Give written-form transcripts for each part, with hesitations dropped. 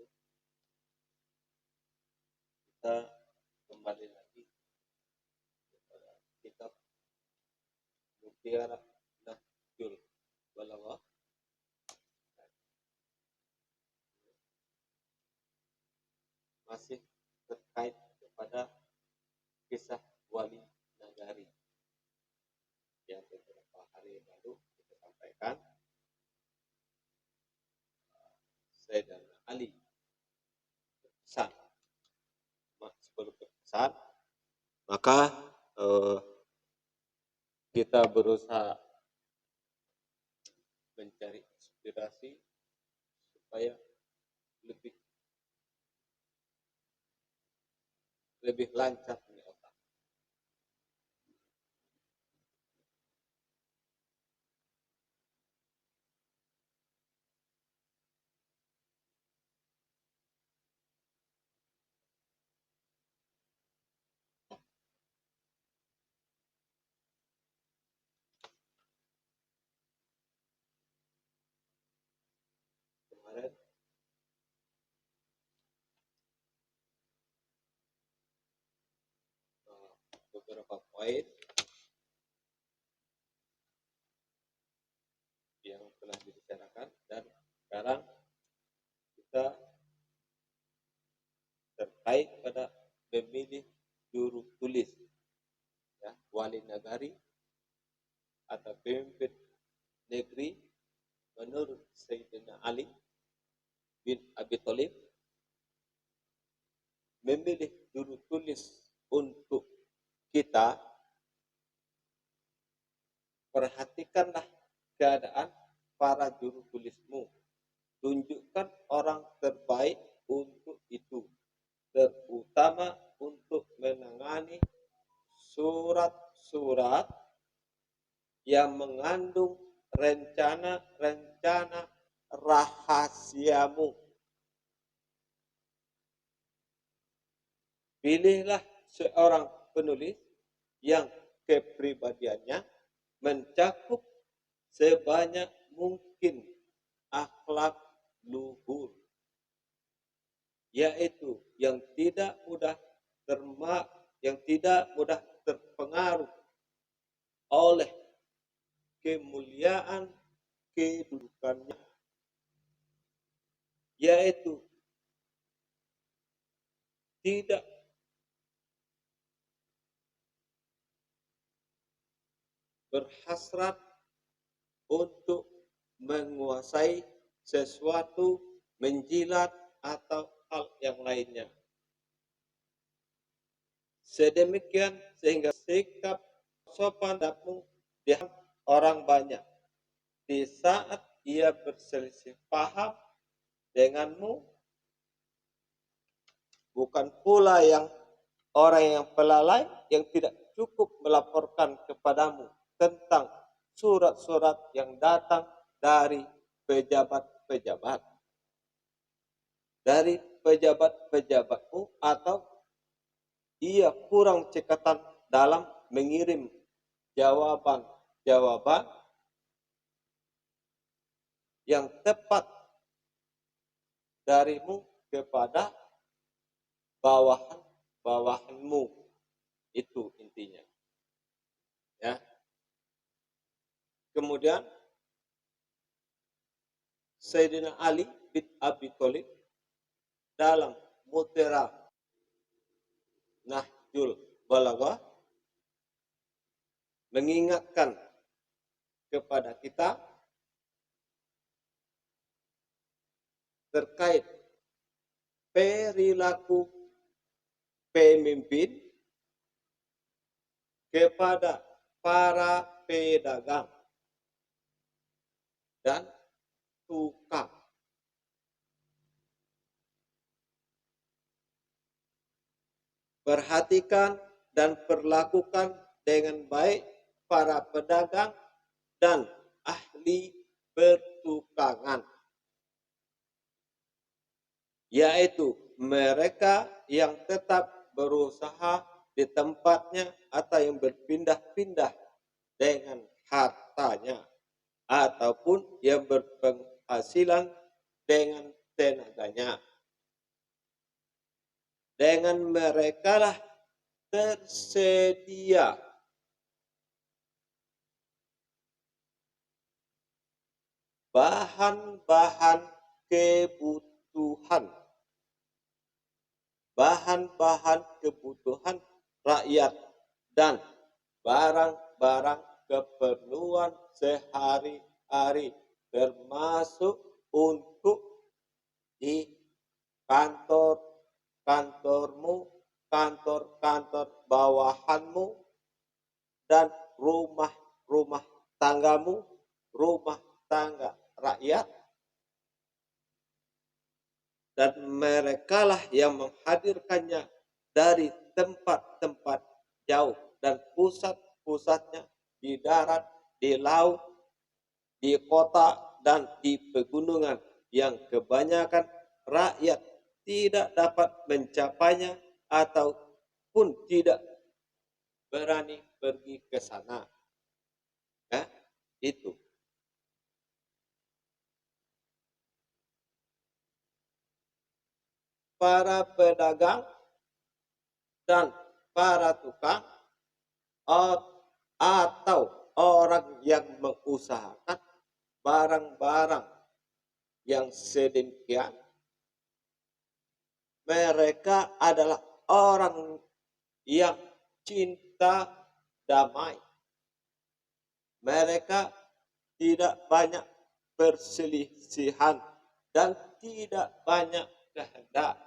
wabarakatuh. Kita kembali lagi kepada kitab Mutiara Nahjul Balaghah. Masih terkait kepada kisah wali nagari yang beberapa hari lalu kita sampaikan. Sayyidina Ali berpesan. Sebelum berpesan, maka kita berusaha mencari inspirasi supaya lebih lancar punya otak. Kemarin beberapa poin yang telah dibicarakan, dan sekarang kita terkait pada memilih juru tulis, ya, wali nagari atau pemimpin negeri menurut Sayyidina Ali bin Abi Thalib. Memilih juru tulis untuk kita, perhatikanlah keadaan para juru tulismu, tunjukkan orang terbaik untuk itu, terutama untuk menangani surat-surat yang mengandung rencana-rencana rahasiamu. Pilihlah seorang penulis yang kepribadiannya mencakup sebanyak mungkin akhlak luhur, yaitu yang tidak mudah terpengaruh oleh kemuliaan kedudukannya, yaitu tidak berhasrat untuk menguasai sesuatu, menjilat atau hal yang lainnya. Sedemikian sehingga sikap sopan damu dihadap orang banyak. Di saat ia berselisih paham denganmu, bukan pula yang orang yang pelalai yang tidak cukup melaporkan kepadamu tentang surat-surat yang datang dari pejabatmu, atau ia kurang cekatan dalam mengirim jawaban yang tepat darimu kepada bawahanmu. Itu intinya, ya. Kemudian Sayyidina Ali bin Abi Thalib dalam Mutiara Nahjul Balaghah mengingatkan kepada kita terkait perilaku pemimpin kepada para pedagang dan tukang. Perhatikan dan perlakukan dengan baik para pedagang dan ahli pertukangan, yaitu mereka yang tetap berusaha di tempatnya atau yang berpindah-pindah dengan hartanya, ataupun yang berpenghasilan dengan tenaganya. dengan merekalah tersedia bahan-bahan kebutuhan, bahan-bahan kebutuhan rakyat dan barang-barang keperluan sehari-hari, termasuk untuk di kantor-kantormu, kantor-kantor bawahanmu, dan rumah-rumah tanggamu, rumah tangga rakyat. Dan merekalah yang menghadirkannya dari tempat-tempat jauh dan pusat-pusatnya di darat, di laut, di kota, dan di pegunungan yang kebanyakan rakyat tidak dapat mencapainya ataupun tidak berani pergi ke sana. Ya, itu. Para pedagang dan para tukang atau orang yang mengusahakan barang-barang yang sedemikian, mereka adalah orang yang cinta damai. Mereka tidak banyak perselisihan dan tidak banyak kehendak.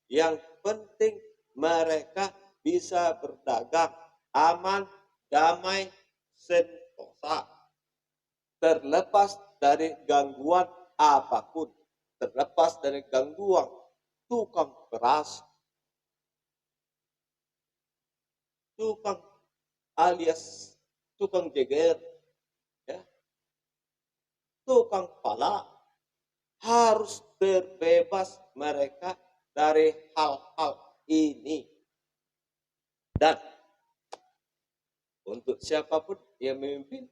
Yang penting mereka bisa berdagang aman, damai, sentosa, terlepas dari gangguan apapun, terlepas dari gangguan tukang beras, tukang alias tukang jeger, ya, tukang pala, harus terbebas mereka dari hal-hal ini. Dan untuk siapapun yang memimpin,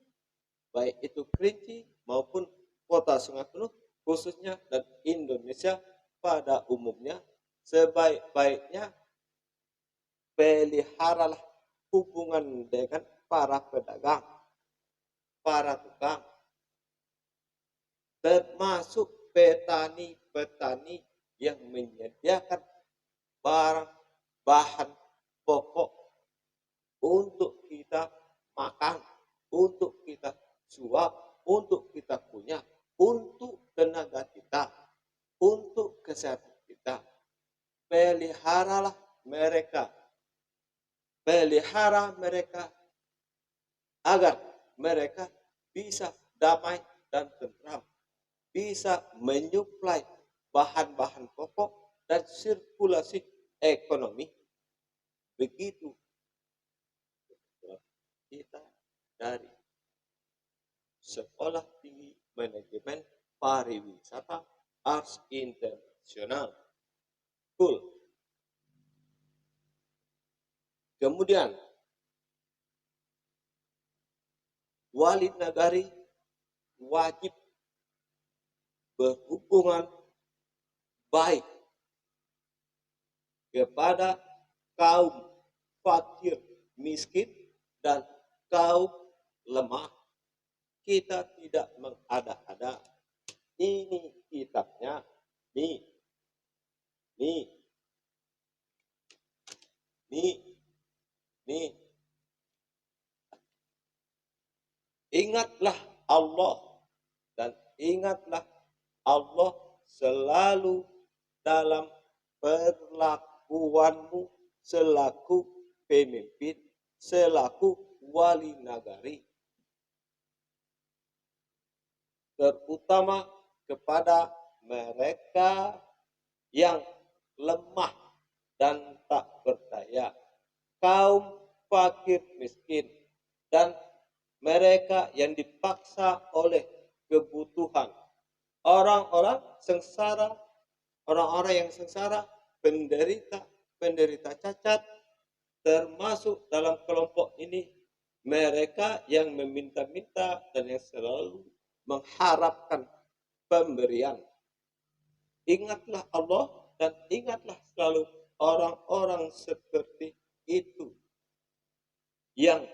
baik itu Kerinci maupun Kota Sungai Penuh khususnya dan Indonesia pada umumnya, sebaik-baiknya peliharalah hubungan dengan para pedagang, para tukang, termasuk petani-petani yang menyediakan barang bahan pokok untuk kita makan, untuk kita suap, untuk kita punya, untuk tenaga kita, untuk kesehatan kita. Peliharalah mereka, pelihara mereka agar mereka bisa damai dan tentram, bisa menyuplai bahan-bahan pokok dan sirkulasi ekonomi. Begitu kita dari Sekolah Tinggi Manajemen Pariwisata Ars Internasional. Cool. Kemudian wali nagari wajib berhubungan baik kepada kaum fakir miskin dan kaum lemah. Kita tidak mengada-ada. Ini kitabnya, nih, nih, nih, nih. Ingatlah Allah dan ingatlah Allah selalu dalam perlakuanmu selaku pemimpin, selaku wali nagari, terutama kepada mereka yang lemah dan tak berdaya, kaum fakir miskin, dan mereka yang dipaksa oleh kebutuhan, orang-orang sengsara, orang-orang yang sengsara, penderita cacat, termasuk dalam kelompok ini mereka yang meminta-minta dan yang selalu mengharapkan pemberian. Ingatlah Allah dan ingatlah selalu orang-orang seperti itu, yang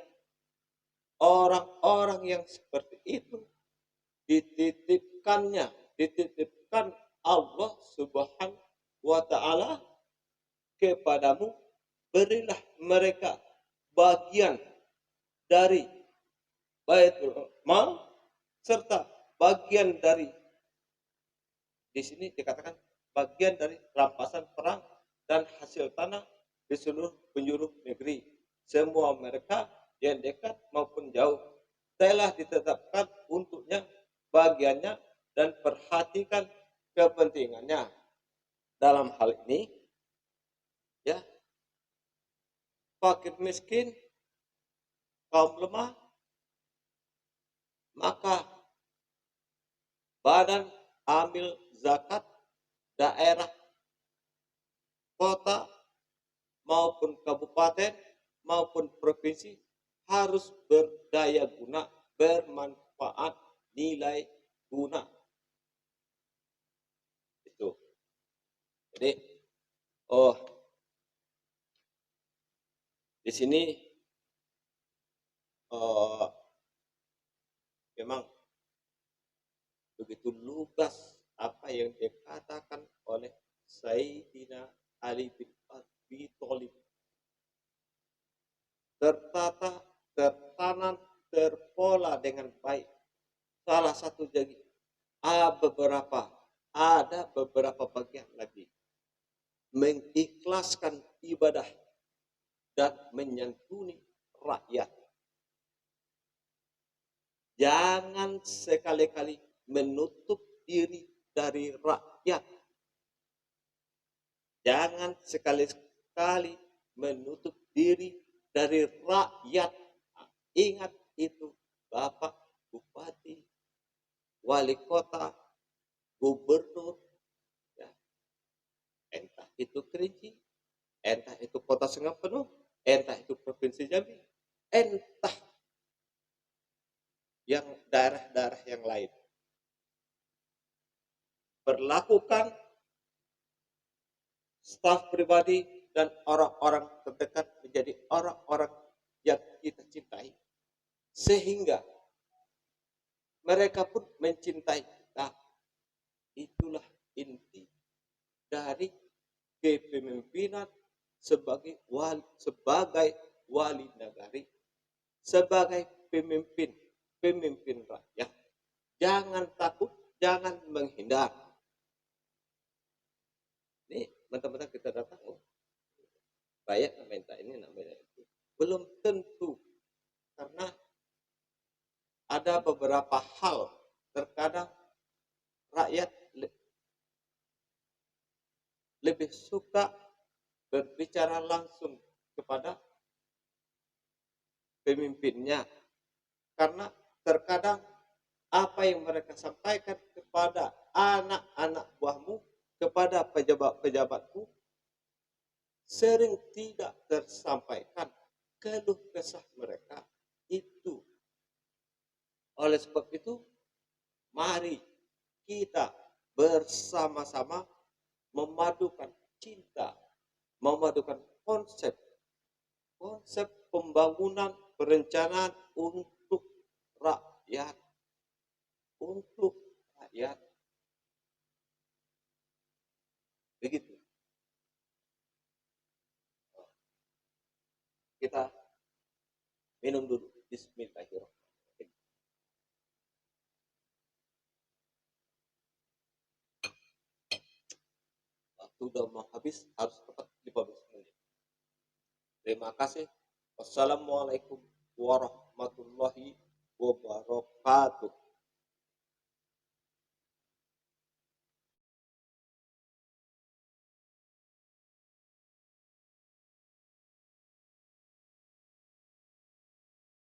orang-orang yang seperti itu dititipkan Allah Subhanahu wa taala kepadamu, berilah mereka bagian dari Baitul Mal serta bagian dari, di sini dikatakan bagian dari rampasan perang dan hasil tanah di seluruh penjuru negeri. Semua mereka yang dekat maupun jauh telah ditetapkan untuknya bagiannya dan perhatikan kepentingannya. Dalam hal ini, ya, fakir miskin, kaum lemah, maka badan amil zakat daerah, kota maupun kabupaten maupun provinsi harus berdaya guna, bermanfaat, nilai guna. Itu. Jadi, di sini memang begitu lugas apa yang dikatakan oleh Sayyidina Ali bin Abi Thalib. Tertata, tertanam, terpola dengan baik. Salah satu jadi ada beberapa bagian lagi mengikhlaskan ibadah dan menyantuni rakyat. Jangan sekali-kali menutup diri dari rakyat. Jangan sekali-kali menutup diri dari rakyat. Ingat itu, Bapak Bupati, Wali Kota, Gubernur, ya. Entah itu Kerinci, entah itu Kota Sungai Penuh, entah itu Provinsi Jambi, entah yang daerah-daerah yang lain. Perlakukan staf pribadi dan orang-orang terdekat menjadi orang-orang yang kita cintai, sehingga mereka pun mencintai kita. Itulah inti dari kepemimpinan sebagai wali negari, sebagai pemimpin rakyat. Jangan takut, jangan menghindar. Ini mentang-mentang kita datang, bayar minta ini namanya itu, belum tentu, karena ada beberapa hal terkadang rakyat lebih suka berbicara langsung kepada pemimpinnya, karena terkadang apa yang mereka sampaikan kepada anak-anak buahmu, kepada pejabat-pejabatmu, sering tidak tersampaikan keluh kesah mereka itu. Oleh sebab itu, mari kita bersama-sama memadukan cinta, memadukan konsep pembangunan, perencanaan untuk rakyat. Begitu. Kita minum dulu. Bismillahirrahmanirrahim. Waktu udah mau habis, harus tepat 15 menit. Terima kasih. Wassalamualaikum warahmatullahi wabarakatuh.